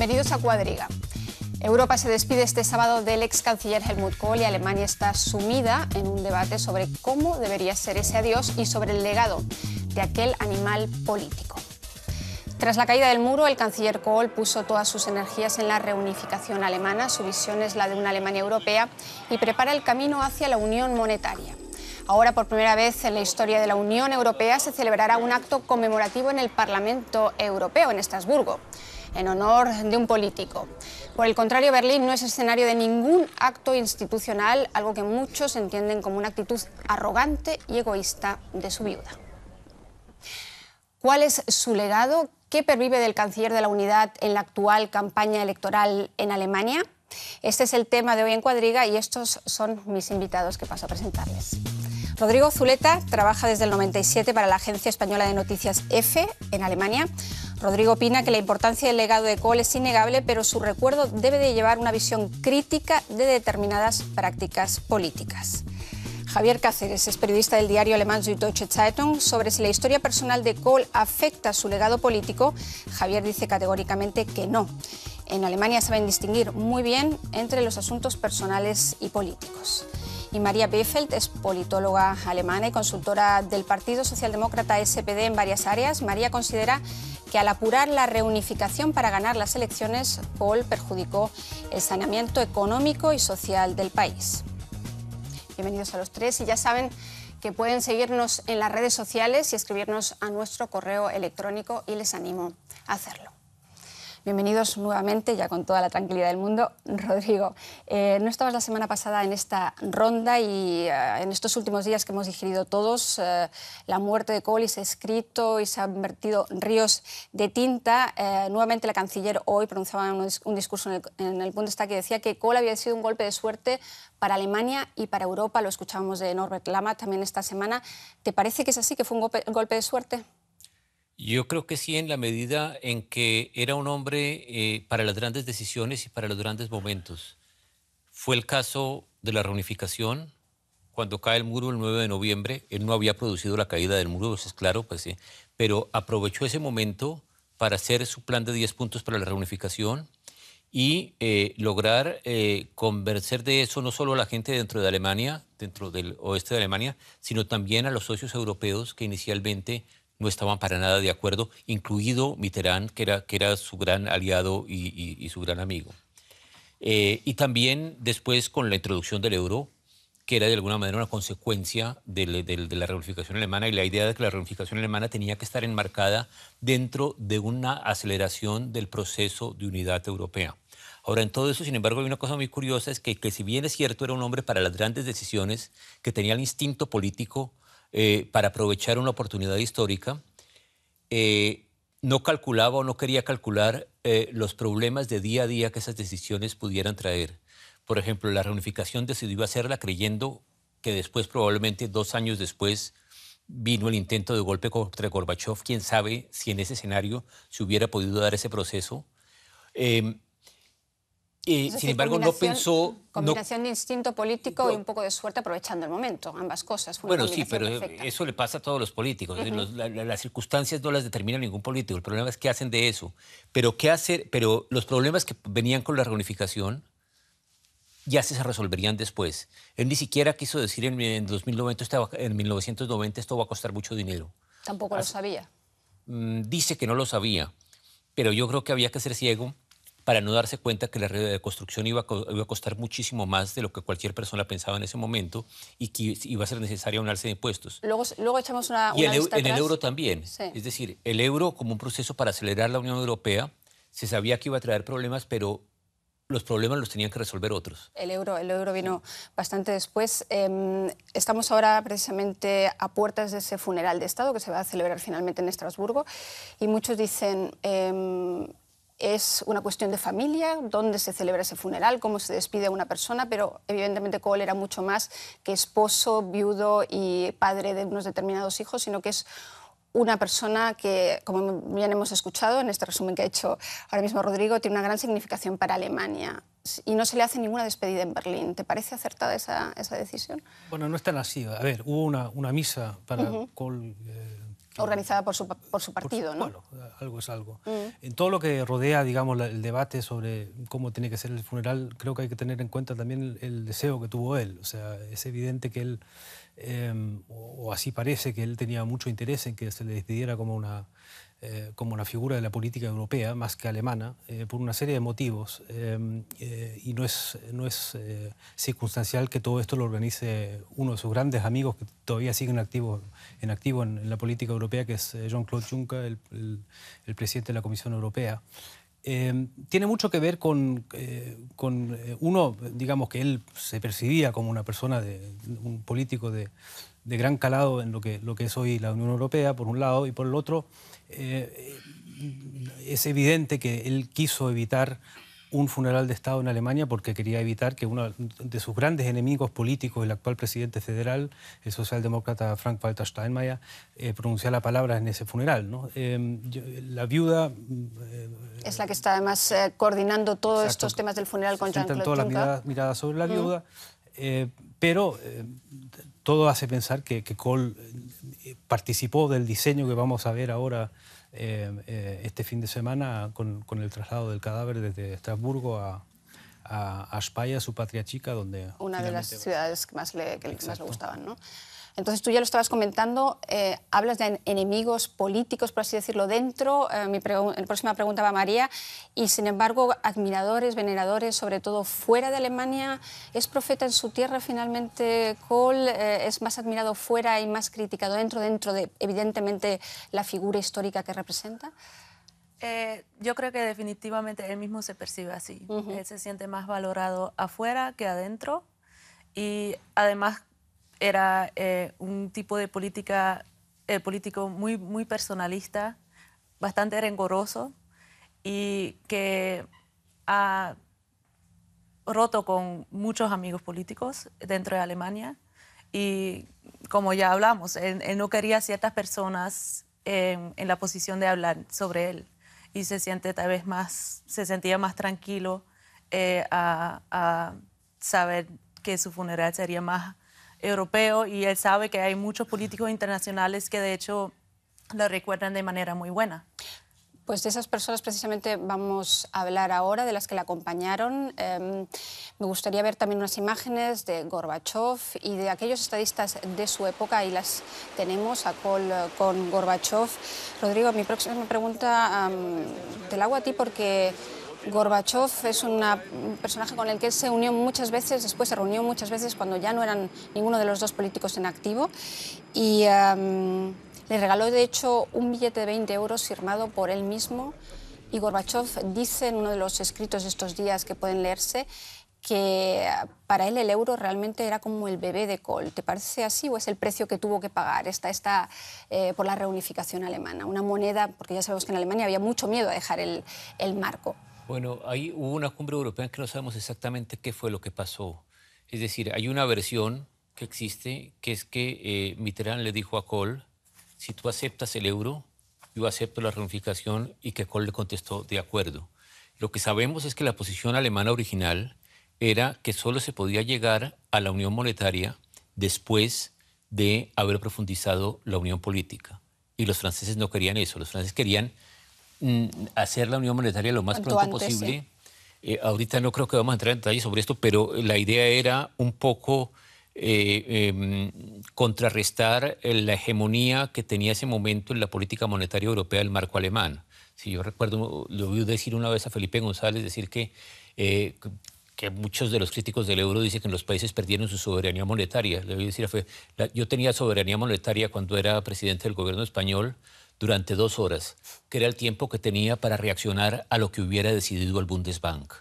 Bienvenidos a Cuadriga. Europa se despide este sábado del ex canciller Helmut Kohl y Alemania está sumida en un debate sobre cómo debería ser ese adiós y sobre el legado de aquel animal político. Tras la caída del muro, el canciller Kohl puso todas sus energías en la reunificación alemana. Su visión es la de una Alemania europea y prepara el camino hacia la unión monetaria. Ahora, por primera vez en la historia de la Unión Europea, se celebrará un acto conmemorativo en el Parlamento Europeo, en Estrasburgo, en honor de un político. Por el contrario, Berlín no es escenario de ningún acto institucional, algo que muchos entienden como una actitud arrogante y egoísta de su viuda. ¿Cuál es su legado? ¿Qué pervive del canciller de la Unidad en la actual campaña electoral en Alemania? Este es el tema de hoy en Cuadriga y estos son mis invitados que paso a presentarles. Rodrigo Zuleta trabaja desde el 97 para la agencia española de noticias EFE en Alemania. Rodrigo opina que la importancia del legado de Kohl es innegable, pero su recuerdo debe de llevar una visión crítica de determinadas prácticas políticas. Javier Cáceres es periodista del diario alemán Süddeutsche Zeitung. Sobre si la historia personal de Kohl afecta su legado político, Javier dice categóricamente que no. En Alemania saben distinguir muy bien entre los asuntos personales y políticos. Y María Befeld es politóloga alemana y consultora del Partido Socialdemócrata SPD en varias áreas. María considera que al apurar la reunificación para ganar las elecciones, Kohl perjudicó el saneamiento económico y social del país. Bienvenidos a los tres y ya saben que pueden seguirnos en las redes sociales y escribirnos a nuestro correo electrónico y les animo a hacerlo. Bienvenidos nuevamente, ya con toda la tranquilidad del mundo. Rodrigo, no estabas la semana pasada en esta ronda y en estos últimos días que hemos digerido todos la muerte de Kohl y se ha escrito y se han vertido ríos de tinta. Nuevamente la canciller hoy pronunciaba un discurso en el Bundestag que decía que Kohl había sido un golpe de suerte para Alemania y para Europa. Lo escuchábamos de Norbert Lammert también esta semana. ¿Te parece que es así, que fue un golpe de suerte? Yo creo que sí, en la medida en que era un hombre para las grandes decisiones y para los grandes momentos. Fue el caso de la reunificación, cuando cae el muro el 9 de noviembre. Él no había producido la caída del muro, eso es claro, pues, sí, pero aprovechó ese momento para hacer su plan de 10 puntos para la reunificación y lograr convencer de eso no solo a la gente dentro de Alemania, dentro del oeste de Alemania, sino también a los socios europeos que inicialmente no estaban para nada de acuerdo, incluido Mitterrand, que era su gran aliado y su gran amigo. Y también después con la introducción del euro, que era de alguna manera una consecuencia de la reunificación alemana, y la idea de que la reunificación alemana tenía que estar enmarcada dentro de una aceleración del proceso de unidad europea. Ahora, en todo eso, sin embargo, hay una cosa muy curiosa, es que si bien es cierto, era un hombre para las grandes decisiones, que tenía el instinto político para aprovechar una oportunidad histórica, no calculaba o no quería calcular los problemas de día a día que esas decisiones pudieran traer. Por ejemplo, la reunificación decidió hacerla creyendo que después, probablemente 2 años después, vino el intento de golpe contra Gorbachev. Quién sabe si en ese escenario se hubiera podido dar ese proceso. Sin embargo, no pensó... Combinación de instinto político y un poco de suerte aprovechando el momento, ambas cosas. Bueno, sí, pero eso le pasa a todos los políticos. Las circunstancias no las determina ningún político. El problema es qué hacen de eso. Pero los problemas que venían con la reunificación ya se resolverían después. Él ni siquiera quiso decir en 1990 esto va a costar mucho dinero. Tampoco lo sabía. Dice que no lo sabía, pero yo creo que había que ser ciego para no darse cuenta que la reconstrucción iba a costar muchísimo más de lo que cualquier persona pensaba en ese momento y que iba a ser necesaria un alza de impuestos. Luego echamos una y vista en atrás. El euro también. Sí. Es decir, el euro como un proceso para acelerar la Unión Europea, se sabía que iba a traer problemas, pero los problemas los tenían que resolver otros. El euro vino bastante después. Estamos ahora precisamente a puertas de ese funeral de Estado que se va a celebrar finalmente en Estrasburgo y muchos dicen... es una cuestión de familia, dónde se celebra ese funeral, cómo se despide a una persona, pero evidentemente Kohl era mucho más que esposo, viudo y padre de unos determinados hijos, sino que es una persona que, como bien hemos escuchado en este resumen que ha hecho ahora mismo Rodrigo, tiene una gran significación para Alemania y no se le hace ninguna despedida en Berlín. ¿Te parece acertada esa decisión? Bueno, no es tan así. A ver, hubo una misa para Kohl Organizada por su partido, ¿no? Bueno, algo es algo. En todo lo que rodea, digamos, el debate sobre cómo tiene que ser el funeral, creo que hay que tener en cuenta también el deseo que tuvo él. O sea, es evidente que él, o así parece, que él tenía mucho interés en que se le despidiera como una figura de la política europea, más que alemana, por una serie de motivos. Y no es circunstancial que todo esto lo organice uno de sus grandes amigos que todavía siguen en activo en la política europea, que es Jean-Claude Juncker, el presidente de la Comisión Europea. Tiene mucho que ver con uno, digamos, que él se percibía como una persona, un político de gran calado en lo que es hoy la Unión Europea, por un lado, y por el otro, es evidente que él quiso evitar un funeral de Estado en Alemania porque quería evitar que uno de sus grandes enemigos políticos, el actual presidente federal, el socialdemócrata Frank-Walter Steinmeier, pronunciara palabras en ese funeral, ¿no? La viuda... es la que está además coordinando todos estos temas del funeral con Jean-Claude Juncker. Todas las miradas sobre la viuda, pero todo hace pensar que Kohl participó del diseño que vamos a ver ahora este fin de semana con el traslado del cadáver desde Estrasburgo a Speyer, su patria chica, donde... Una de las ciudades que más le gustaban, ¿no? Entonces, tú ya lo estabas comentando, hablas de enemigos políticos, por así decirlo, dentro. Mi próxima pregunta va a María. Y, sin embargo, admiradores, veneradores, sobre todo fuera de Alemania. ¿Es profeta en su tierra, finalmente, Kohl? ¿Es más admirado fuera y más criticado dentro de, evidentemente, la figura histórica que representa? Yo creo que definitivamente él mismo se percibe así. Él se siente más valorado afuera que adentro. Y, además, era un tipo de político muy, muy personalista, bastante rencoroso y que ha roto con muchos amigos políticos dentro de Alemania. Y como ya hablamos, él no quería a ciertas personas en la posición de hablar sobre él y se sentía más tranquilo a saber que su funeral sería más europeo, y él sabe que hay muchos políticos internacionales que de hecho lo recuerdan de manera muy buena. Pues de esas personas precisamente vamos a hablar ahora, de las que la acompañaron. Me gustaría ver también unas imágenes de Gorbachev y de aquellos estadistas de su época, y las tenemos a Kohl con Gorbachev. Rodrigo, mi próxima pregunta te la hago a ti porque Gorbachev es un personaje con el que él se unió muchas veces, después se reunió muchas veces cuando ya no eran ninguno de los dos políticos en activo, y le regaló de hecho un billete de 20 euros firmado por él mismo. Y Gorbachev dice en uno de los escritos de estos días que pueden leerse que para él el euro realmente era como el bebé de Kohl. ¿Te parece así o es el precio que tuvo que pagar por la reunificación alemana? Una moneda, porque ya sabemos que en Alemania había mucho miedo a dejar el marco. Bueno, ahí hubo una cumbre europea en que no sabemos exactamente qué fue lo que pasó. Es decir, hay una versión que existe, que es que Mitterrand le dijo a Kohl: si tú aceptas el euro, yo acepto la reunificación, y que Kohl le contestó de acuerdo. Lo que sabemos es que la posición alemana original era que solo se podía llegar a la unión monetaria después de haber profundizado la unión política. Y los franceses no querían eso. Los franceses querían hacer la unión monetaria lo más pronto posible. Sí. Ahorita no creo que vamos a entrar en detalles sobre esto, pero la idea era un poco contrarrestar la hegemonía que tenía ese momento en la política monetaria europea el marco alemán. Si yo recuerdo, lo oí decir una vez a Felipe González, decir que muchos de los críticos del euro dicen que los países perdieron su soberanía monetaria. Le voy a decir, yo tenía soberanía monetaria cuando era presidente del gobierno español durante 2 horas, que era el tiempo que tenía para reaccionar a lo que hubiera decidido el Bundesbank,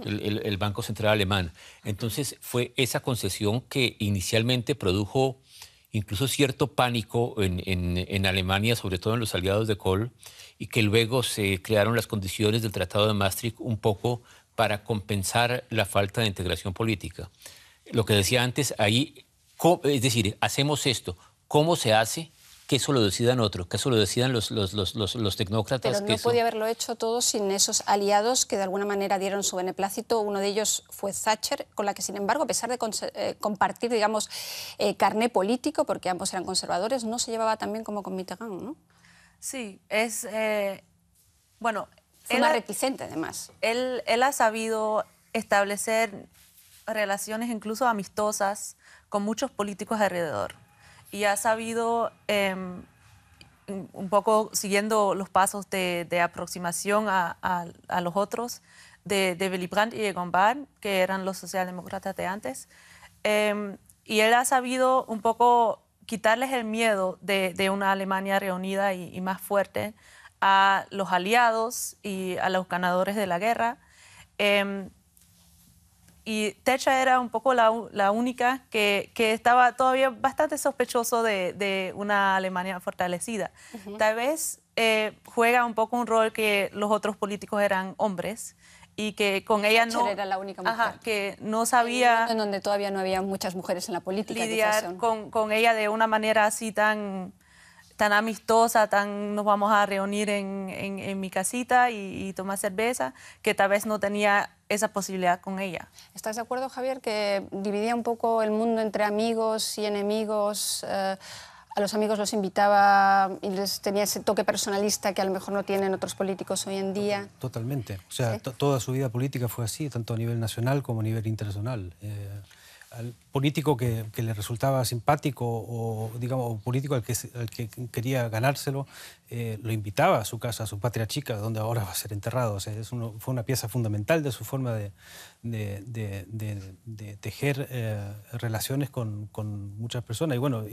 el Banco Central Alemán. Entonces fue esa concesión que inicialmente produjo incluso cierto pánico en Alemania, sobre todo en los aliados de Kohl, y que luego se crearon las condiciones del Tratado de Maastricht un poco para compensar la falta de integración política. Lo que decía antes, ahí, es decir, hacemos esto. ¿Cómo se hace? que eso lo decidan otros, que eso lo decidan los tecnócratas. Pero no podía haberlo hecho todo sin esos aliados que de alguna manera dieron su beneplácito. Uno de ellos fue Thatcher, con la que, sin embargo, a pesar de compartir, digamos, carné político, porque ambos eran conservadores, no se llevaba tan bien como con Mitterrand, ¿no? Sí, es... bueno... Fue más reticente, además. Él ha sabido establecer relaciones incluso amistosas con muchos políticos alrededor. Y ha sabido, un poco siguiendo los pasos de aproximación a los otros, de Willy Brandt y Egon Bahr, que eran los socialdemócratas de antes. Y él ha sabido un poco quitarles el miedo de una Alemania reunida y más fuerte a los aliados y a los ganadores de la guerra. Y Thatcher era un poco la única que estaba todavía bastante sospechoso de una Alemania fortalecida. Tal vez juega un poco un rol que los otros políticos eran hombres y que con ella Thatcher era la única mujer. Ajá, que no sabía... En donde todavía no había muchas mujeres en la política. Lidiar con ella de una manera así tan amistosa, nos vamos a reunir en mi casita y tomar cerveza, que tal vez no tenía esa posibilidad con ella. ¿Estás de acuerdo, Javier, que dividía un poco el mundo entre amigos y enemigos? A los amigos los invitaba y les tenía ese toque personalista que a lo mejor no tienen otros políticos hoy en día. Totalmente. O sea, ¿Sí? Toda su vida política fue así, tanto a nivel nacional como a nivel internacional. Al político que le resultaba simpático o, digamos, político al que quería ganárselo, lo invitaba a su casa, a su patria chica, donde ahora va a ser enterrado. O sea, fue una pieza fundamental de su forma de tejer relaciones con muchas personas. Y bueno,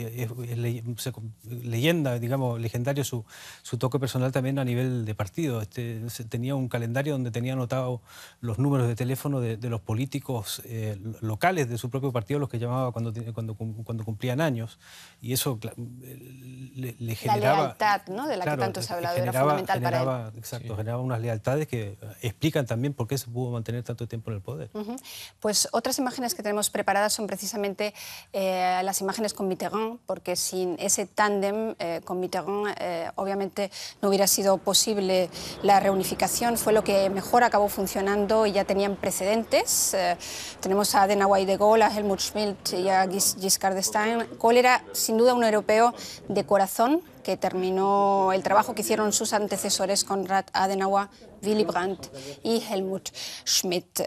leyenda, digamos, legendario su toque personal también a nivel de partido. Tenía un calendario donde tenía anotado los números de teléfono de los políticos locales de su propio partido, los que llamaba cuando cumplían años. Y eso le generaba... La lealtad, ¿no?, de la que tanto se ha hablado, era fundamental para él. Exacto, sí. Generaba unas lealtades que explican también por qué se pudo mantener tanto tiempo en el poder. Pues otras imágenes que tenemos preparadas son precisamente las imágenes con Mitterrand, porque sin ese tándem con Mitterrand obviamente no hubiera sido posible la reunificación. Fue lo que mejor acabó funcionando y ya tenían precedentes. Tenemos a Adenauer y de Gaulle, a Helmut Schmidt y a Giscard d'Estaing. Kohl era sin duda un europeo de corazón que terminó el trabajo que hicieron sus antecesores, Konrad Adenauer, Willy Brandt y Helmut Schmidt.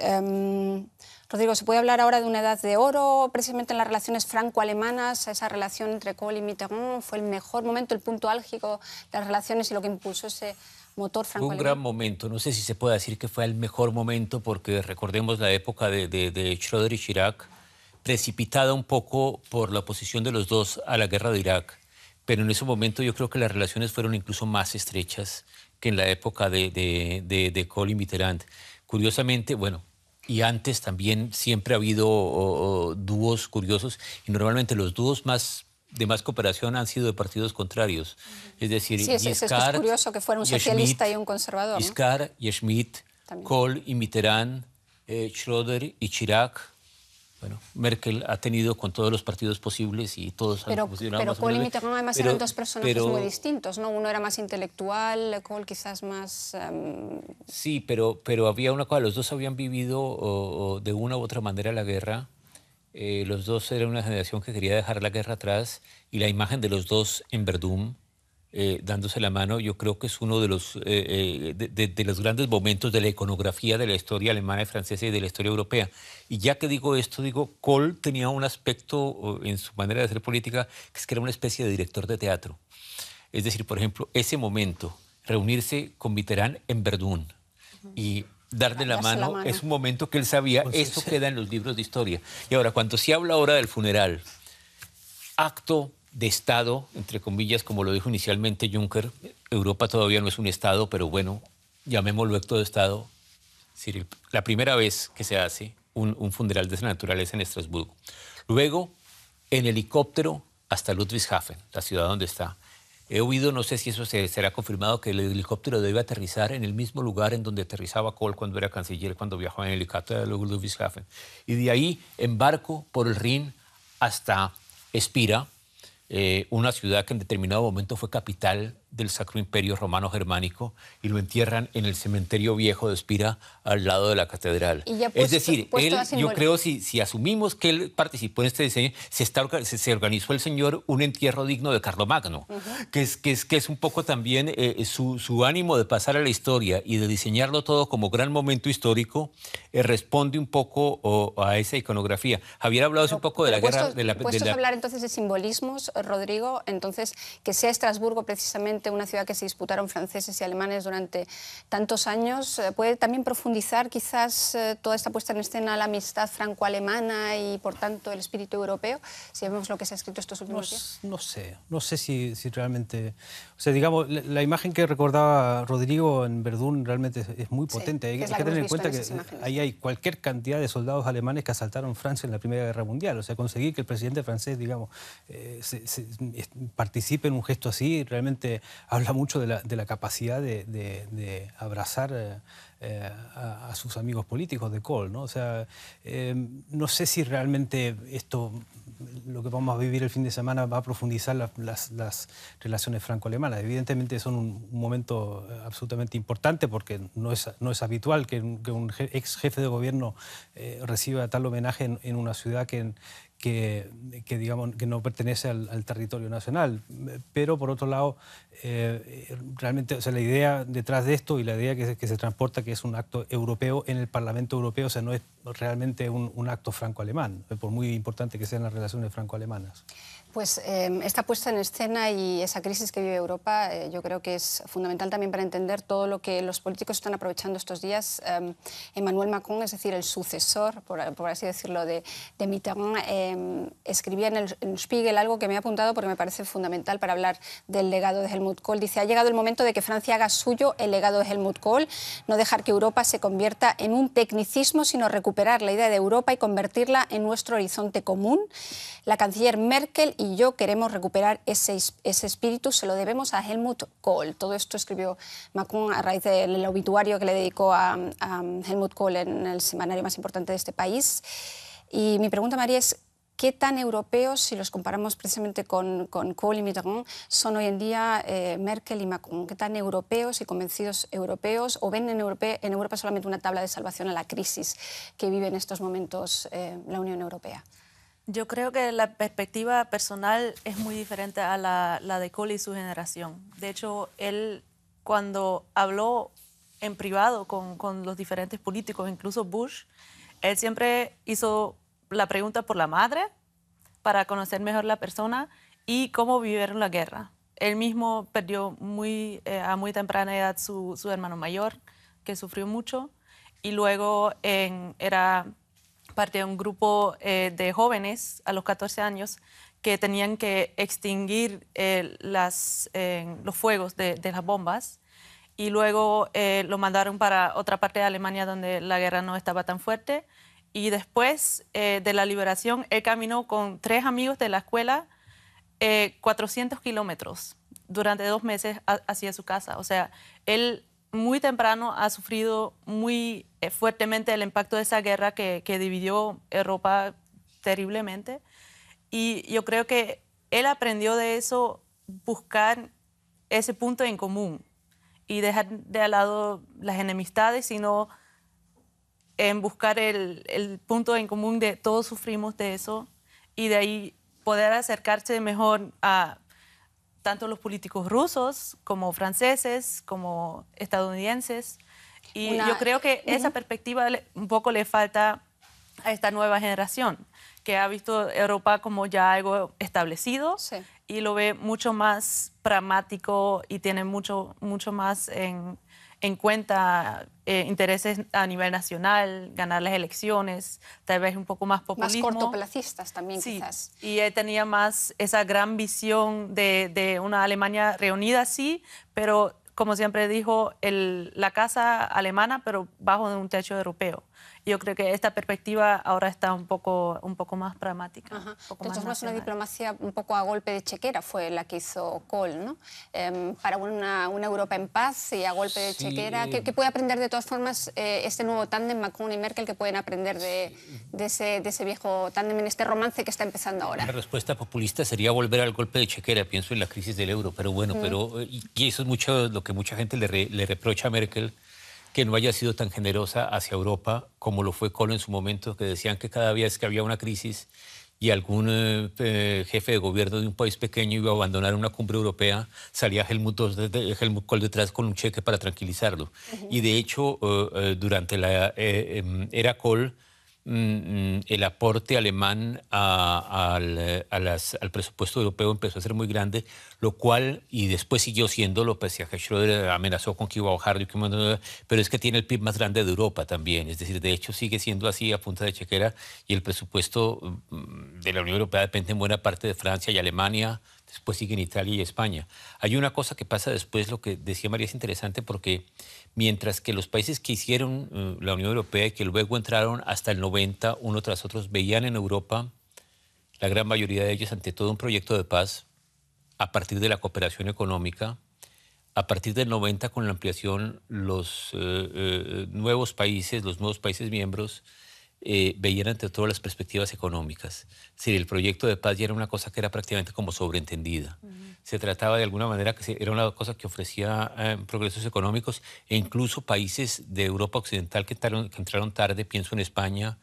Rodrigo, ¿se puede hablar ahora de una edad de oro precisamente en las relaciones franco-alemanas? Esa relación entre Kohl y Mitterrand fue el mejor momento, el punto álgido de las relaciones y lo que impulsó ese motor franco-alemán. Un gran momento. No sé si se puede decir que fue el mejor momento porque recordemos la época de Schröder y Chirac, precipitada un poco por la oposición de los dos a la guerra de Irak. Pero en ese momento yo creo que las relaciones fueron incluso más estrechas que en la época de Kohl y Mitterrand. Curiosamente, bueno, y antes también siempre ha habido dúos curiosos y normalmente los dúos de más cooperación han sido de partidos contrarios. Es decir, sí, es curioso que fuera un socialista y un conservador. Giscard y Schmidt, Kohl y Mitterrand, Schröder y Chirac. Bueno, Merkel ha tenido con todos los partidos posibles y todos han funcionado más o menos. Pero Kohl y Mitterrand además eran dos personajes muy distintos, ¿no? Uno era más intelectual, Kohl quizás más... Sí, pero había una cosa, los dos habían vivido de una u otra manera la guerra. Los dos eran una generación que quería dejar la guerra atrás y la imagen de los dos en Verdún, dándose la mano, yo creo que es uno de los grandes momentos de la iconografía de la historia alemana y francesa y de la historia europea. Y ya que digo esto, Kohl tenía un aspecto en su manera de hacer política que es que era una especie de director de teatro. Es decir, por ejemplo, ese momento, reunirse con Mitterrand en Verdún y darle la mano es un momento que él sabía, esto queda en los libros de historia. Y ahora, cuando se habla ahora del funeral, acto de Estado, entre comillas, como lo dijo inicialmente Juncker, Europa todavía no es un Estado, pero bueno, llamémoslo acto de Estado. Es decir, la primera vez que se hace un funeral de esa naturaleza en Estrasburgo. Luego, en helicóptero hasta Ludwigshafen, la ciudad donde está. He oído, no sé si eso será confirmado, que el helicóptero debe aterrizar en el mismo lugar en donde aterrizaba Kohl cuando era canciller, cuando viajaba en helicóptero de Ludwigshafen. Y de ahí, en barco por el Rin hasta Espira, una ciudad que en determinado momento fue capital del Sacro Imperio Romano Germánico, y lo entierran en el cementerio viejo de Spira, al lado de la catedral. Es decir, yo creo, si asumimos que él participó en este diseño, se organizó el señor un entierro digno de Carlomagno, que es un poco también su ánimo de pasar a la historia y de diseñarlo todo como gran momento histórico, responde un poco a esa iconografía. Javier ha hablado un poco de la guerra... Puestos a hablar entonces de simbolismos, Rodrigo, entonces que sea Estrasburgo precisamente una ciudad que se disputaron franceses y alemanes durante tantos años, ¿puede también profundizar quizás toda esta puesta en escena la amistad franco-alemana y por tanto el espíritu europeo, si vemos lo que se ha escrito estos últimos días? No sé si realmente... O sea, digamos, la imagen que recordaba Rodrigo en Verdún realmente es muy potente. Hay que tener en cuenta que ahí hay cualquier cantidad de soldados alemanes que asaltaron Francia en la Primera Guerra Mundial. O sea, conseguir que el presidente francés, digamos, participe en un gesto así, realmente habla mucho de la capacidad de abrazar a sus amigos políticos de Kohl, ¿no? O sea, no sé si realmente esto, lo que vamos a vivir el fin de semana, va a profundizar las relaciones franco-alemanas. Evidentemente son un momento absolutamente importante, porque no es habitual que un ex jefe de gobierno reciba tal homenaje en una ciudad digamos, que no pertenece al territorio nacional. Pero, por otro lado, realmente, o sea, la idea detrás de esto y la idea que se transporta, que es un acto europeo en el Parlamento Europeo, o sea, no es realmente un acto franco-alemán, por muy importante que sean las relaciones franco-alemanas. Pues esta puesta en escena y esa crisis que vive Europa yo creo que es fundamental también para entender todo lo que los políticos están aprovechando estos días. Emmanuel Macron, es decir, el sucesor, por así decirlo, de Mitterrand, escribía en el Spiegel algo que me he apuntado porque me parece fundamental para hablar del legado de Helmut Kohl. Dice: ha llegado el momento de que Francia haga suyo el legado de Helmut Kohl, no dejar que Europa se convierta en un tecnicismo, sino recuperar la idea de Europa y convertirla en nuestro horizonte común. La canciller Merkel y yo queremos recuperar ese espíritu, se lo debemos a Helmut Kohl. Todo esto escribió Macron a raíz del obituario que le dedicó a Helmut Kohl en el semanario más importante de este país. Y mi pregunta, María, es: ¿qué tan europeos, si los comparamos precisamente con Kohl y Mitterrand, son hoy en día Merkel y Macron? ¿Qué tan europeos y convencidos europeos, o ven en Europa solamente una tabla de salvación a la crisis que vive en estos momentos la Unión Europea? Yo creo que la perspectiva personal es muy diferente a la de Kohl y su generación. De hecho, él, cuando habló en privado con los diferentes políticos, incluso Bush, él siempre hizo la pregunta por la madre, para conocer mejor la persona y cómo vivieron la guerra. Él mismo perdió a muy temprana edad su hermano mayor, que sufrió mucho, y luego era parte de un grupo de jóvenes a los 14 años que tenían que extinguir los fuegos de las bombas, y luego lo mandaron para otra parte de Alemania donde la guerra no estaba tan fuerte. Y después de la liberación, él caminó con 3 amigos de la escuela 400 kilómetros durante 2 meses hacia su casa. O sea, él muy temprano ha sufrido muy fuertemente el impacto de esa guerra que dividió Europa terriblemente. Y yo creo que él aprendió de eso, buscar ese punto en común y dejar de lado las enemistades, sino en buscar el punto en común de todos sufrimos de eso, y de ahí poder acercarse mejor a tanto los políticos rusos como franceses, como estadounidenses. Y yo creo que esa perspectiva un poco le falta a esta nueva generación, que ha visto Europa como ya algo establecido, sí, y lo ve mucho más pragmático y tiene mucho más en cuenta intereses a nivel nacional, ganar las elecciones, tal vez un poco más populismo. Más cortoplacistas también, sí, quizás. Y él tenía más esa gran visión de una Alemania reunida, sí, pero como siempre dijo, la casa alemana, pero bajo un techo europeo. yo creo que esta perspectiva ahora está un poco más pragmática. Ajá. Un poco De todas formas, una nacional. diplomacia un poco a golpe de chequera fue la que hizo Kohl, ¿no? Para una Europa en paz y a golpe de chequera. ¿Qué puede aprender de todas formas este nuevo tándem, Macron y Merkel, que pueden aprender de ese viejo tándem, en este romance que está empezando ahora? La respuesta populista sería volver al golpe de chequera, pienso en la crisis del euro, pero bueno, y eso es mucho lo que mucha gente le reprocha a Merkel, que no haya sido tan generosa hacia Europa como lo fue Kohl en su momento, que decían que cada vez que había una crisis y algún jefe de gobierno de un país pequeño iba a abandonar una cumbre europea, salía Helmut Kohl detrás con un cheque para tranquilizarlo. Y de hecho, durante la era Kohl, el aporte alemán al presupuesto europeo empezó a ser muy grande, lo cual, y después siguió siéndolo, pese a que Schröder amenazó con que iba a bajar, pero es que tiene el PIB más grande de Europa también, es decir, de hecho sigue siendo así a punta de chequera, y el presupuesto de la Unión Europea depende en buena parte de Francia y Alemania, después siguen Italia y España. Hay una cosa que pasa después, lo que decía María es interesante, porque mientras que los países que hicieron la Unión Europea y que luego entraron hasta el 90, uno tras otros, veían en Europa, la gran mayoría de ellos, ante todo un proyecto de paz, a partir de la cooperación económica. A partir del 90, con la ampliación, los nuevos países miembros, veían ante todo las perspectivas económicas. Es decir, el proyecto de paz ya era una cosa que era prácticamente como sobreentendida. Se trataba de alguna manera que era una cosa que ofrecía progresos económicos, e incluso países de Europa Occidental que entraron tarde, pienso en España,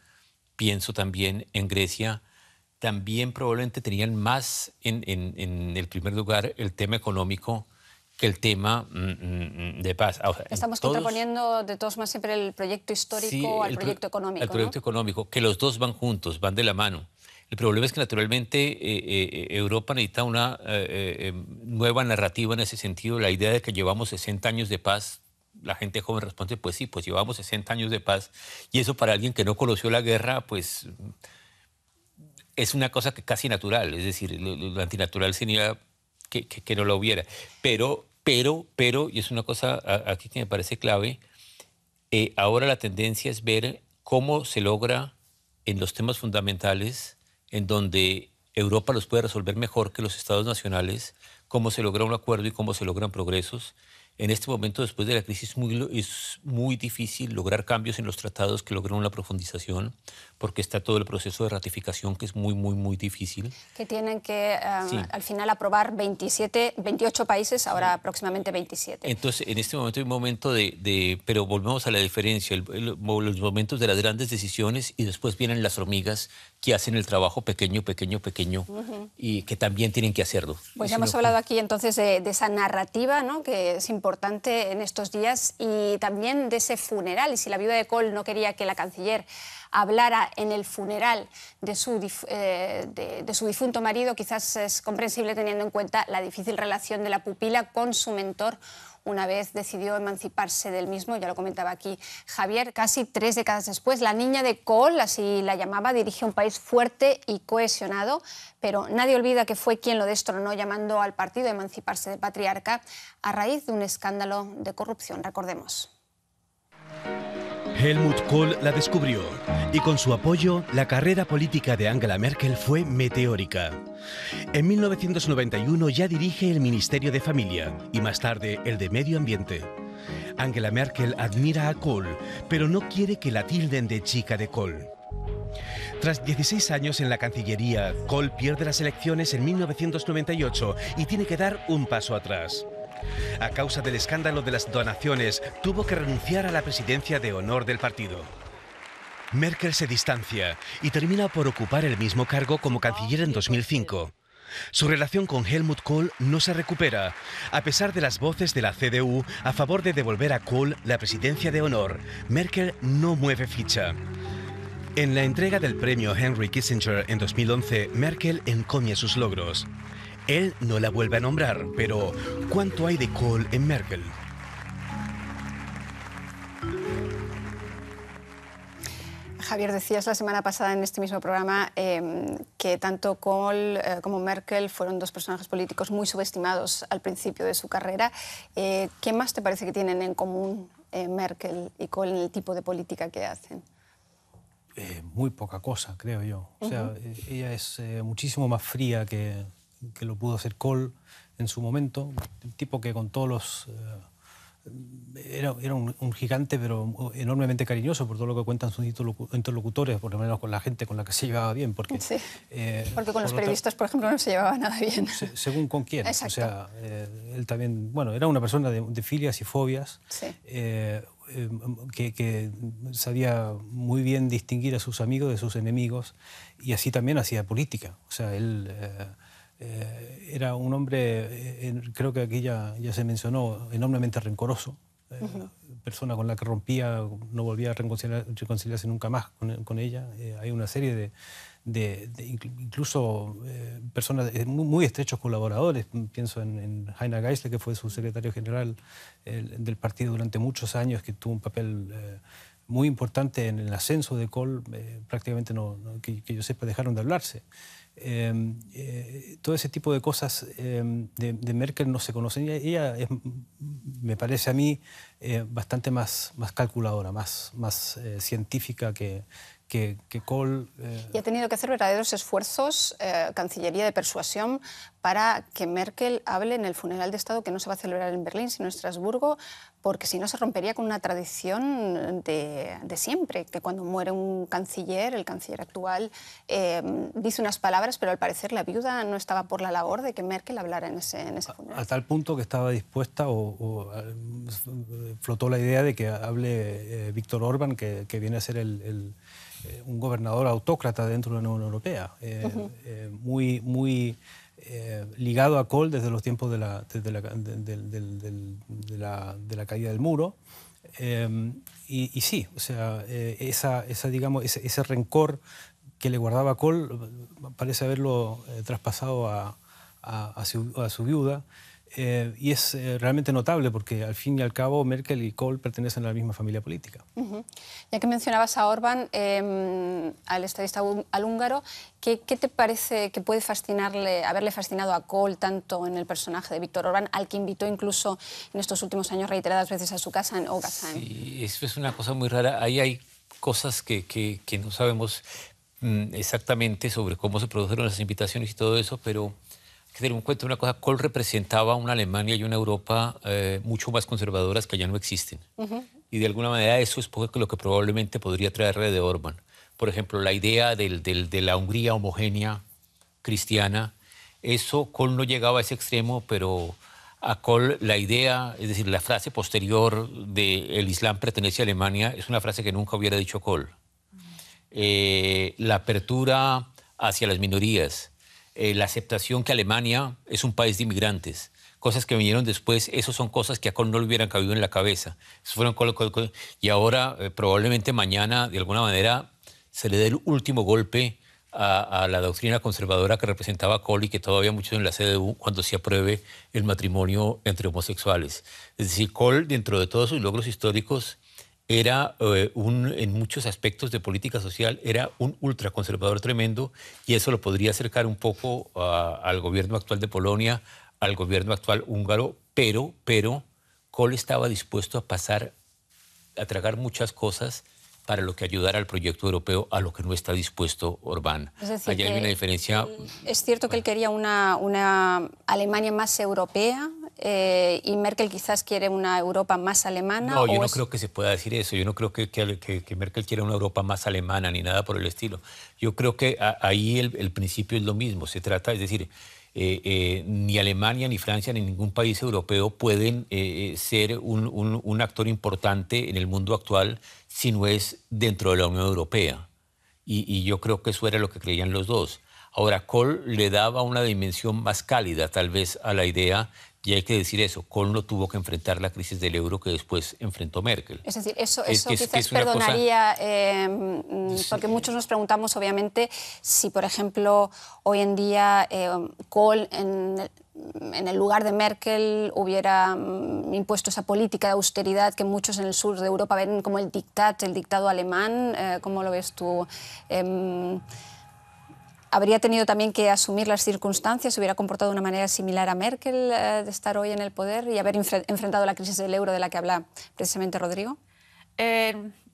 pienso también en Grecia, también probablemente tenían más en el primer lugar el tema económico que el tema de paz. Ahora, estamos contraponiendo de todos modos siempre el proyecto histórico al proyecto económico. Al proyecto económico, que los dos van juntos, van de la mano. El problema es que naturalmente Europa necesita una nueva narrativa en ese sentido. La idea de que llevamos 60 años de paz, la gente joven responde, pues sí, pues llevamos 60 años de paz. Y eso para alguien que no conoció la guerra, pues es una cosa que casi natural. Es decir, lo antinatural sería que no lo hubiera. Pero, y es una cosa aquí que me parece clave, ahora la tendencia es ver cómo se logra en los temas fundamentales, en donde Europa los puede resolver mejor que los estados nacionales, cómo se logra un acuerdo y cómo se logran progresos. En este momento, después de la crisis, es muy difícil lograr cambios en los tratados que logran una profundización, porque está todo el proceso de ratificación, que es muy difícil. Que tienen que, al final, aprobar 28 países, ahora próximamente 27. Entonces, en este momento hay un momento pero volvemos a la diferencia, los momentos de las grandes decisiones, y después vienen las hormigas que hacen el trabajo pequeño, y que también tienen que hacerlo. Pues ya hemos hablado aquí entonces de esa narrativa, ¿no?, que es importante en estos días, y también de ese funeral. Y si la viuda de Kohl no quería que la canciller hablara en el funeral de su difunto marido, quizás es comprensible teniendo en cuenta la difícil relación de la pupila con su mentor una vez decidió emanciparse del mismo. Ya lo comentaba aquí Javier, casi 3 décadas después. La niña de Kohl, así la llamaba, dirige un país fuerte y cohesionado, pero nadie olvida que fue quien lo destronó, llamando al partido a emanciparse del patriarca a raíz de un escándalo de corrupción. Recordemos. Helmut Kohl la descubrió, y con su apoyo, la carrera política de Angela Merkel fue meteórica. En 1991 ya dirige el Ministerio de Familia y más tarde el de Medio Ambiente. Angela Merkel admira a Kohl, pero no quiere que la tilden de chica de Kohl. Tras 16 años en la Cancillería, Kohl pierde las elecciones en 1998 y tiene que dar un paso atrás. A causa del escándalo de las donaciones, tuvo que renunciar a la presidencia de honor del partido. Merkel se distancia y termina por ocupar el mismo cargo como canciller en 2005. Su relación con Helmut Kohl no se recupera, a pesar de las voces de la CDU a favor de devolver a Kohl la presidencia de honor. Merkel no mueve ficha. En la entrega del premio Henry Kissinger en 2011, Merkel encomia sus logros. Él no la vuelve a nombrar, pero ¿cuánto hay de Kohl en Merkel? Javier, decías la semana pasada en este mismo programa que tanto Kohl como Merkel fueron dos personajes políticos muy subestimados al principio de su carrera. ¿Qué más te parece que tienen en común Merkel y Kohl en el tipo de política que hacen? muy poca cosa, creo yo. O sea, ella es muchísimo más fría que lo pudo ser Kohl en su momento. Un tipo que con todos los... Era un gigante, pero enormemente cariñoso por todo lo que cuentan sus interlocutores, por lo menos con la gente con la que se llevaba bien. Porque, sí, porque con los periodistas, por ejemplo, no se llevaba nada bien. Según con quién. Exacto. O sea, él también, bueno, era una persona de filias y fobias, Sí. que sabía muy bien distinguir a sus amigos de sus enemigos, y así también hacía política. O sea, él... era un hombre, creo que aquí ya se mencionó, enormemente rencoroso, persona con la que rompía, no volvía a reconciliarse nunca más con ella. Hay una serie de incluso personas, muy estrechos colaboradores. Pienso en Heiner Geisler, que fue su secretario general del partido durante muchos años, que tuvo un papel muy importante en el ascenso de Kohl. Prácticamente que yo sepa, dejaron de hablarse. Todo ese tipo de cosas de Merkel no se conocen. Ella es, me parece a mí, bastante más calculadora, más científica que Kohl. Y ha tenido que hacer verdaderos esfuerzos, Cancillería de persuasión, para que Merkel hable en el funeral de Estado, que no se va a celebrar en Berlín, sino en Estrasburgo, porque si no se rompería con una tradición de siempre, que cuando muere un canciller, el canciller actual, dice unas palabras, pero al parecer la viuda no estaba por la labor de que Merkel hablara en ese funeral. A tal punto que estaba dispuesta, flotó la idea de que hable Víctor Orbán, que viene a ser un gobernador autócrata dentro de la Unión Europea, muy ligado a Kohl desde los tiempos de la caída del muro. Y sí, o sea, digamos, ese rencor que le guardaba Kohl parece haberlo traspasado a su viuda. Y es realmente notable porque al fin y al cabo Merkel y Kohl pertenecen a la misma familia política. Ya que mencionabas a Orbán, al estadista al húngaro, ¿qué te parece que puede haberle fascinado a Kohl tanto en el personaje de Víctor Orbán, al que invitó incluso en estos últimos años reiteradas veces a su casa en Ogasheim? Sí, eso es una cosa muy rara. Ahí hay cosas que no sabemos exactamente sobre cómo se produjeron las invitaciones y todo eso, pero hay que tener en cuenta una cosa: Kohl representaba una Alemania y una Europa mucho más conservadoras que ya no existen. Y de alguna manera eso es lo que probablemente podría traerle de Orbán. Por ejemplo, la idea de la Hungría homogénea cristiana, eso Kohl no llegaba a ese extremo, pero a Kohl la idea, es decir, la frase posterior de el Islam pertenece a Alemania, es una frase que nunca hubiera dicho Kohl. La apertura hacia las minorías, la aceptación que Alemania es un país de inmigrantes, cosas que vinieron después, esas son cosas que a Kohl no le hubieran cabido en la cabeza. Y ahora, probablemente mañana, de alguna manera, se le dé el último golpe a la doctrina conservadora que representaba Kohl y que todavía muchos en la CDU cuando se apruebe el matrimonio entre homosexuales. Es decir, Kohl, dentro de todos sus logros históricos, era en muchos aspectos de política social, era un ultraconservador tremendo, y eso lo podría acercar un poco al gobierno actual de Polonia, al gobierno actual húngaro, pero Kohl estaba dispuesto a tragar muchas cosas para lo que ayudara al proyecto europeo, a lo que no está dispuesto Orbán. Es decir, allá hay una diferencia. Es cierto que él quería una Alemania más europea, y Merkel quizás quiere una Europa más alemana. No, yo no creo que se pueda decir eso. Yo no creo que Merkel quiera una Europa más alemana ni nada por el estilo. Yo creo que ahí el principio es lo mismo. Se trata, es decir, ni Alemania, ni Francia, ni ningún país europeo pueden ser un actor importante en el mundo actual si no es dentro de la Unión Europea. Y yo creo que eso era lo que creían los dos. Ahora, Kohl le daba una dimensión más cálida, tal vez, a la idea. Y hay que decir eso, Kohl no tuvo que enfrentar la crisis del euro que después enfrentó Merkel. Es decir, eso quizás perdonaría, porque muchos nos preguntamos, obviamente, si, por ejemplo, hoy en día Kohl, en el lugar de Merkel, hubiera impuesto esa política de austeridad que muchos en el sur de Europa ven como el dictado alemán. ¿Cómo lo ves tú? ¿Habría tenido también que asumir las circunstancias? ¿Hubiera comportado de una manera similar a Merkel de estar hoy en el poder y haber enfrentado la crisis del euro de la que habla precisamente Rodrigo?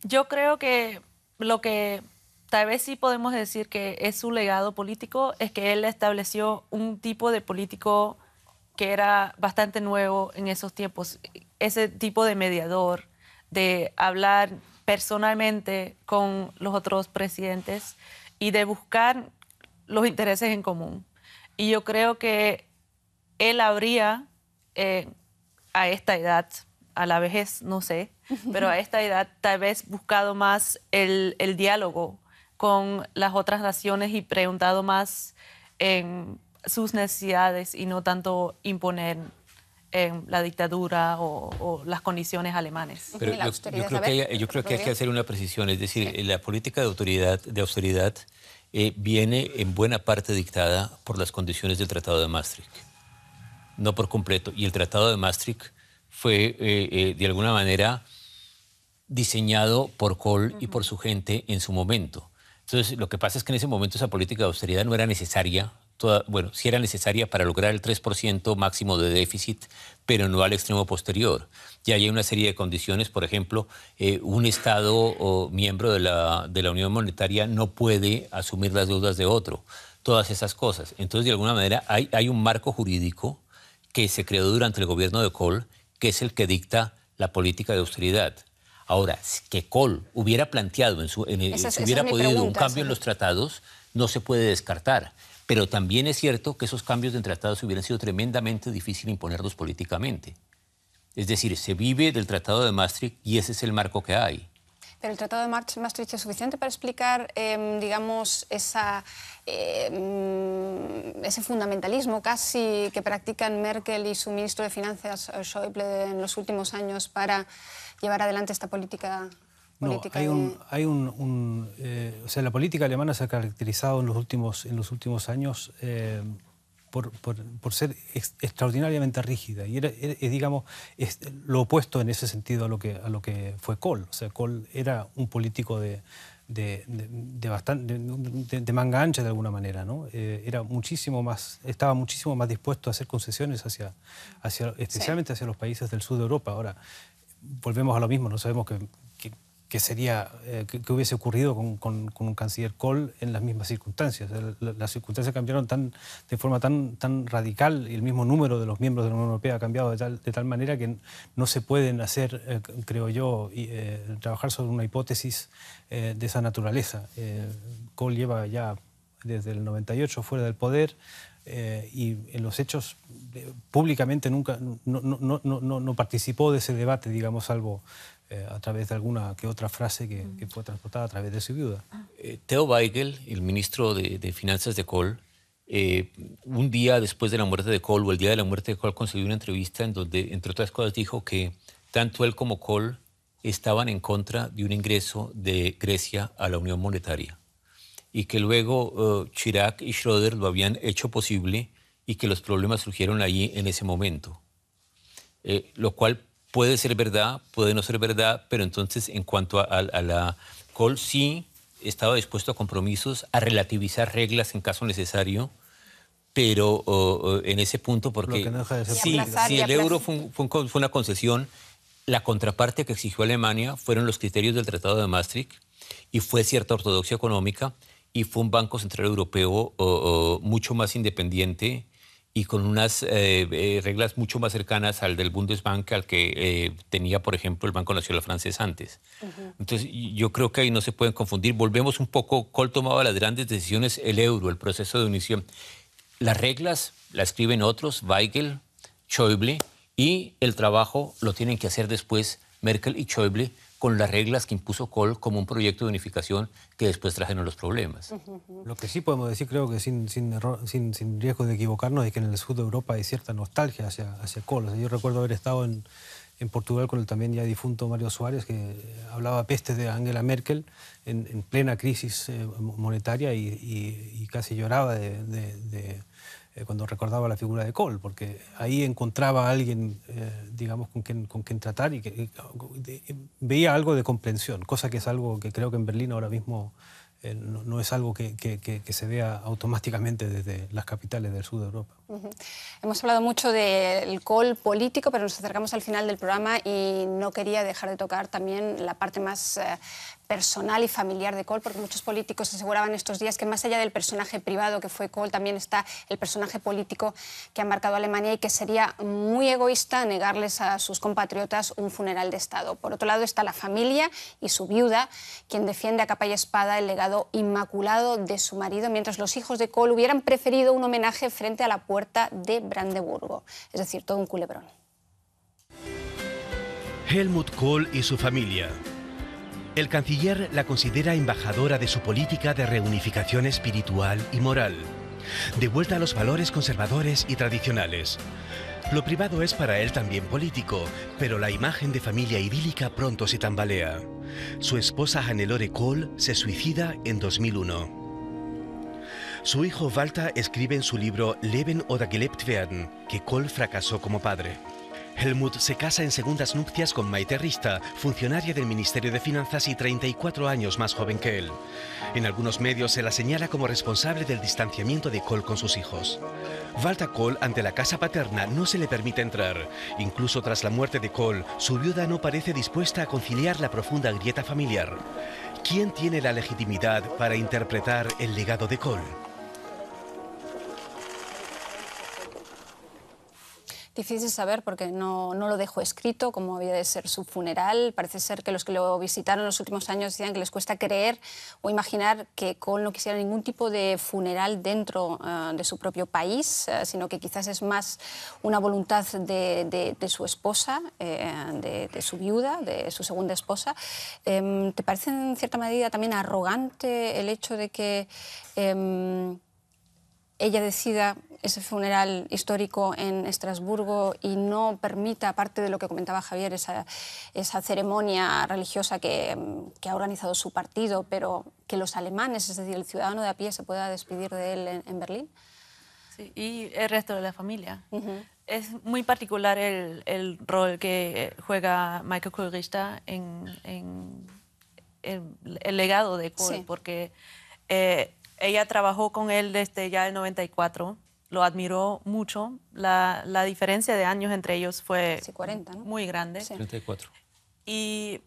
Yo creo que lo que tal vez sí podemos decir que es su legado político, es que él estableció un tipo de político que era bastante nuevo en esos tiempos, ese tipo de mediador, de hablar personalmente con los otros presidentes y de buscar los intereses en común. Y yo creo que él habría, a esta edad, a la vejez, no sé, pero a esta edad tal vez buscado más el diálogo con las otras naciones y preguntado más en sus necesidades y no tanto imponer la dictadura o las condiciones alemanes. Pero yo creo que hay que hacer una precisión, es decir, la política de austeridad viene en buena parte dictada por las condiciones del Tratado de Maastricht, no por completo. Y el Tratado de Maastricht fue, de alguna manera, diseñado por Kohl y por su gente en su momento. Entonces, lo que pasa es que en ese momento esa política de austeridad no era necesaria. Bueno, sí era necesaria para lograr el 3% máximo de déficit, pero no al extremo posterior. Ya hay una serie de condiciones, por ejemplo, un Estado o miembro de la Unión Monetaria no puede asumir las deudas de otro, todas esas cosas. Entonces, de alguna manera, hay un marco jurídico que se creó durante el gobierno de Kohl, que es el que dicta la política de austeridad. Ahora, que Kohl hubiera planteado, si hubiera podido un cambio en los tratados, no se puede descartar. Pero también es cierto que esos cambios en tratados hubieran sido tremendamente difícil imponerlos políticamente. Es decir, se vive del Tratado de Maastricht y ese es el marco que hay. Pero el Tratado de Maastricht es suficiente para explicar, digamos, ese fundamentalismo casi que practican Merkel y su ministro de Finanzas, Schäuble, en los últimos años para llevar adelante esta política. No, o sea, la política alemana se ha caracterizado en los últimos años por ser extraordinariamente rígida y digamos, lo opuesto en ese sentido a lo que fue Kohl. O sea, Kohl era un político de manga ancha de alguna manera, ¿no? Estaba muchísimo más dispuesto a hacer concesiones especialmente hacia los países del sur de Europa. Ahora, volvemos a lo mismo, no sabemos que hubiese ocurrido con un canciller Kohl en las mismas circunstancias. Las circunstancias cambiaron de forma tan radical y el mismo número de los miembros de la Unión Europea ha cambiado de tal manera que no se pueden hacer, creo yo, trabajar sobre una hipótesis de esa naturaleza. Kohl lleva ya desde el 98 fuera del poder y en los hechos públicamente nunca no participó de ese debate, digamos, salvo a través de alguna que otra frase que fue transportada a través de su viuda. Theo Weigel, el ministro de Finanzas de Kohl, un día después de la muerte de Kohl o el día de la muerte de Kohl concedió una entrevista en donde, entre otras cosas, dijo que tanto él como Kohl estaban en contra de un ingreso de Grecia a la Unión Monetaria y que luego Chirac y Schröder lo habían hecho posible y que los problemas surgieron allí en ese momento. Lo cual puede ser verdad, puede no ser verdad, pero entonces en cuanto a la Kohl sí estaba dispuesto a compromisos, a relativizar reglas en caso necesario, pero en ese punto, porque si el euro fue una concesión, la contraparte que exigió Alemania fueron los criterios del Tratado de Maastricht y fue cierta ortodoxia económica y fue un Banco Central Europeo mucho más independiente y con unas reglas mucho más cercanas al del Bundesbank, al que tenía, por ejemplo, el Banco Nacional francés antes. Entonces, yo creo que ahí no se pueden confundir. Volvemos un poco, Kohl tomaba las grandes decisiones, el euro, el proceso de unión. Las reglas las escriben otros, Weigel, Schäuble, y el trabajo lo tienen que hacer después Merkel y Schäuble, con las reglas que impuso Kohl como un proyecto de unificación que después trajeron los problemas. Lo que sí podemos decir, creo que sin riesgo de equivocarnos, es que en el sur de Europa hay cierta nostalgia hacia Kohl. O sea, yo recuerdo haber estado en Portugal con el también ya difunto Mario Soares, que hablaba pestes de Angela Merkel en plena crisis monetaria y casi lloraba cuando recordaba la figura de Kohl, porque ahí encontraba a alguien, digamos, con quien tratar y que veía algo de comprensión, cosa que es algo que creo que en Berlín ahora mismo no es algo que se vea automáticamente desde las capitales del sur de Europa. Hemos hablado mucho del Kohl político, pero nos acercamos al final del programa y no quería dejar de tocar también la parte más personal y familiar de Kohl, porque muchos políticos aseguraban estos días que más allá del personaje privado que fue Kohl, también está el personaje político que ha marcado a Alemania y que sería muy egoísta negarles a sus compatriotas un funeral de Estado. Por otro lado está la familia y su viuda, quien defiende a capa y espada el legado inmaculado de su marido, mientras los hijos de Kohl hubieran preferido un homenaje frente a la puerta de Brandeburgo. Es decir, todo un culebrón. Helmut Kohl y su familia. El canciller la considera embajadora de su política de reunificación espiritual y moral, de vuelta a los valores conservadores y tradicionales. Lo privado es para él también político, pero la imagen de familia idílica pronto se tambalea. Su esposa Hannelore Kohl se suicida en 2001. Su hijo Walter escribe en su libro Leben oder gelebt werden que Kohl fracasó como padre. Helmut se casa en segundas nupcias con Maite Rista, funcionaria del Ministerio de Finanzas y 34 años más joven que él. En algunos medios se la señala como responsable del distanciamiento de Kohl con sus hijos. Walter Kohl, ante la casa paterna, no se le permite entrar. Incluso tras la muerte de Kohl, su viuda no parece dispuesta a conciliar la profunda grieta familiar. ¿Quién tiene la legitimidad para interpretar el legado de Kohl? Difícil saber porque no lo dejó escrito cómo había de ser su funeral. Parece ser que los que lo visitaron en los últimos años decían que les cuesta creer o imaginar que Kohl no quisiera ningún tipo de funeral dentro de su propio país, sino que quizás es más una voluntad de su esposa, de su viuda, de su segunda esposa. ¿Te parece en cierta medida también arrogante el hecho de que ella decida ese funeral histórico en Estrasburgo y no permita, aparte de lo que comentaba Javier, esa ceremonia religiosa que ha organizado su partido, pero que los alemanes, es decir, el ciudadano de a pie, se pueda despedir de él en Berlín? Sí, y el resto de la familia. Es muy particular el rol que juega Michael Kohl-Richter en el legado de Kohl, sí. Porque ella trabajó con él desde ya el 94, lo admiró mucho. La diferencia de años entre ellos fue 40, ¿no? Muy grande. Sí. 34. Y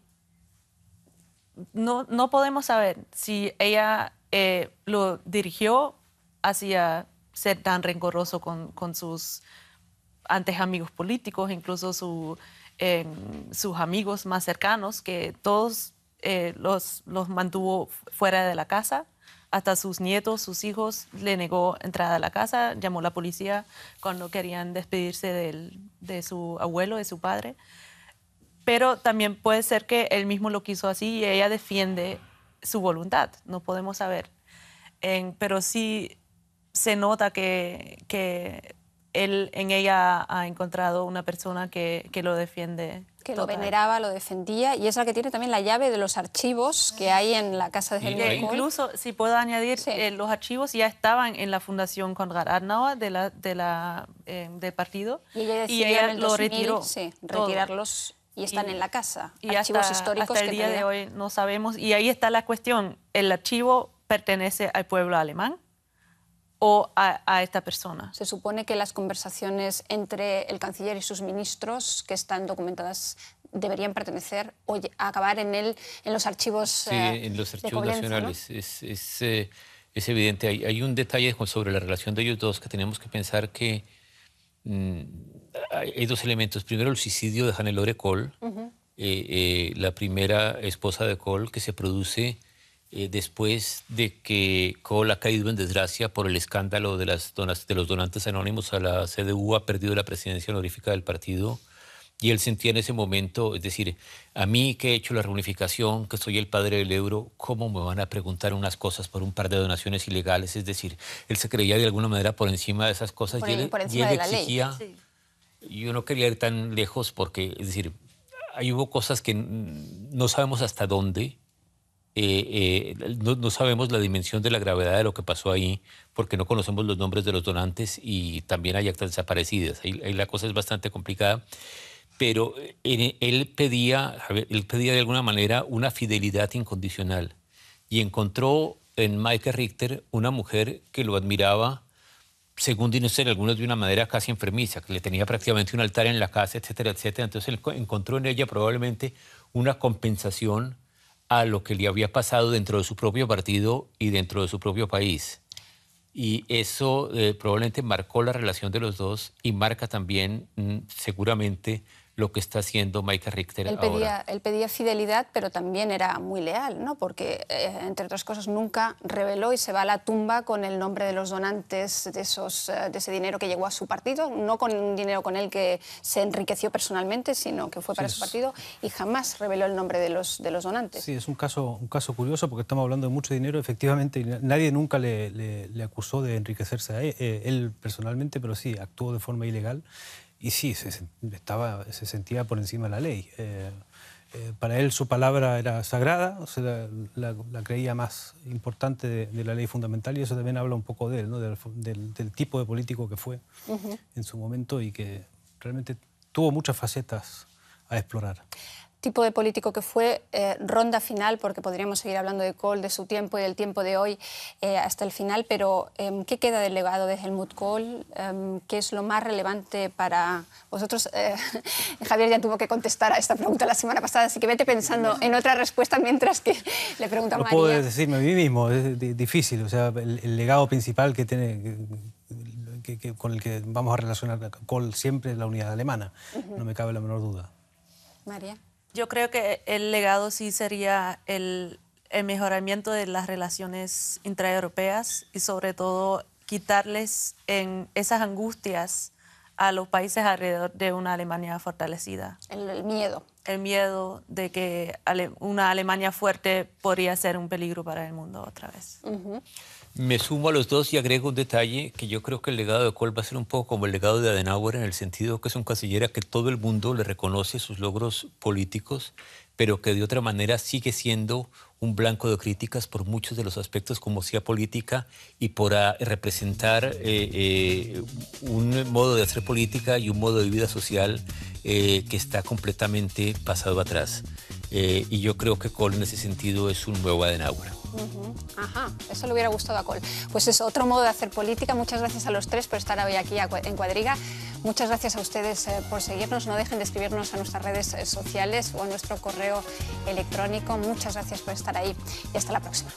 no podemos saber si ella lo dirigió hacia ser tan rencoroso con sus antes amigos políticos, incluso sus amigos más cercanos, que todos los mantuvo fuera de la casa. Hasta sus nietos, sus hijos, le negó entrada a la casa, llamó a la policía cuando querían despedirse de su abuelo, de su padre. Pero también puede ser que él mismo lo quiso así y ella defiende su voluntad, no podemos saber. Pero sí se nota que él en ella ha encontrado una persona que lo defiende. Que lo veneraba, lo defendía, y es la que tiene también la llave de los archivos que hay en la casa de Helmut Kohl. Incluso, si puedo añadir, sí. Los archivos ya estaban en la Fundación Konrad Adenauer del partido. Y ella decidió en el 2000, lo retiró. Sí, retirarlos y están en la casa. Y archivos históricos hasta el día de hoy no sabemos. Y ahí está la cuestión. ¿El archivo pertenece al pueblo alemán o a esta persona? Se supone que las conversaciones entre el canciller y sus ministros, que están documentadas, deberían pertenecer o acabar en los archivos. Sí, en los archivos nacionales. ¿No? Es evidente. Hay un detalle sobre la relación de ellos dos que tenemos que pensar que hay dos elementos. Primero, el suicidio de Hannelore Kohl, la primera esposa de Kohl, que se produce después de que Kohl ha caído en desgracia por el escándalo de los donantes anónimos a la CDU, ha perdido la presidencia honorífica del partido, y él sentía en ese momento, es decir, a mí que he hecho la reunificación, que soy el padre del euro, ¿cómo me van a preguntar unas cosas por un par de donaciones ilegales? Es decir, él se creía de alguna manera por encima de esas cosas por encima de la exigía, ley. Sí. Yo no quería ir tan lejos porque, es decir, ahí hubo cosas que no sabemos hasta dónde. No sabemos la dimensión de la gravedad de lo que pasó ahí porque no conocemos los nombres de los donantes y también hay actas desaparecidas. Ahí la cosa es bastante complicada, pero él pedía de alguna manera una fidelidad incondicional y encontró en Maite Richter una mujer que lo admiraba, según dicen algunos, de una manera casi enfermiza, que le tenía prácticamente un altar en la casa, etcétera, etcétera. Entonces él encontró en ella probablemente una compensación a lo que le había pasado dentro de su propio partido y dentro de su propio país. Y eso probablemente marcó la relación de los dos y marca también seguramente lo que está haciendo Michael Richter ahora. Él pedía fidelidad, pero también era muy leal, ¿no? Porque, entre otras cosas, nunca reveló y se va a la tumba con el nombre de los donantes de ese dinero que llegó a su partido, no con un dinero con el que se enriqueció personalmente, sino que fue para su partido, y jamás reveló el nombre de los donantes. Sí, es un caso curioso porque estamos hablando de mucho dinero, efectivamente, y nadie nunca le acusó de enriquecerse a él personalmente, pero sí, actuó de forma ilegal. Y sí, se sentía por encima de la ley. Para él su palabra era sagrada, o sea, la creía más importante de la ley fundamental, y eso también habla un poco de él, ¿no? del tipo de político que fue en su momento y que realmente tuvo muchas facetas a explorar. Tipo de político que fue, ronda final, porque podríamos seguir hablando de Kohl, de su tiempo y del tiempo de hoy hasta el final, pero ¿qué queda del legado de Helmut Kohl? ¿Qué es lo más relevante para vosotros? Javier ya tuvo que contestar a esta pregunta la semana pasada, así que vete pensando en otra respuesta mientras que le pregunto a María. No puedo decirme a mí mismo, es difícil, o sea, el legado principal que tiene... con el que vamos a relacionar a Kohl siempre es la unidad alemana, no me cabe la menor duda. María. Yo creo que el legado sí sería el mejoramiento de las relaciones intraeuropeas y sobre todo quitarles esas angustias a los países alrededor de una Alemania fortalecida. El miedo. El miedo de que una Alemania fuerte podría ser un peligro para el mundo otra vez. Me sumo a los dos y agrego un detalle que yo creo que el legado de Kohl va a ser un poco como el legado de Adenauer, en el sentido que es un canciller a que todo el mundo le reconoce sus logros políticos, pero que de otra manera sigue siendo un blanco de críticas por muchos de los aspectos como sea política y por representar un modo de hacer política y un modo de vida social que está completamente pasado atrás. Y yo creo que Kohl en ese sentido es un nuevo Adenauer. Ajá, eso le hubiera gustado a Kohl. Pues es otro modo de hacer política. Muchas gracias a los tres por estar hoy aquí en Cuadriga. Muchas gracias a ustedes por seguirnos. No dejen de escribirnos a nuestras redes sociales o a nuestro correo electrónico. Muchas gracias por estar ahí y hasta la próxima.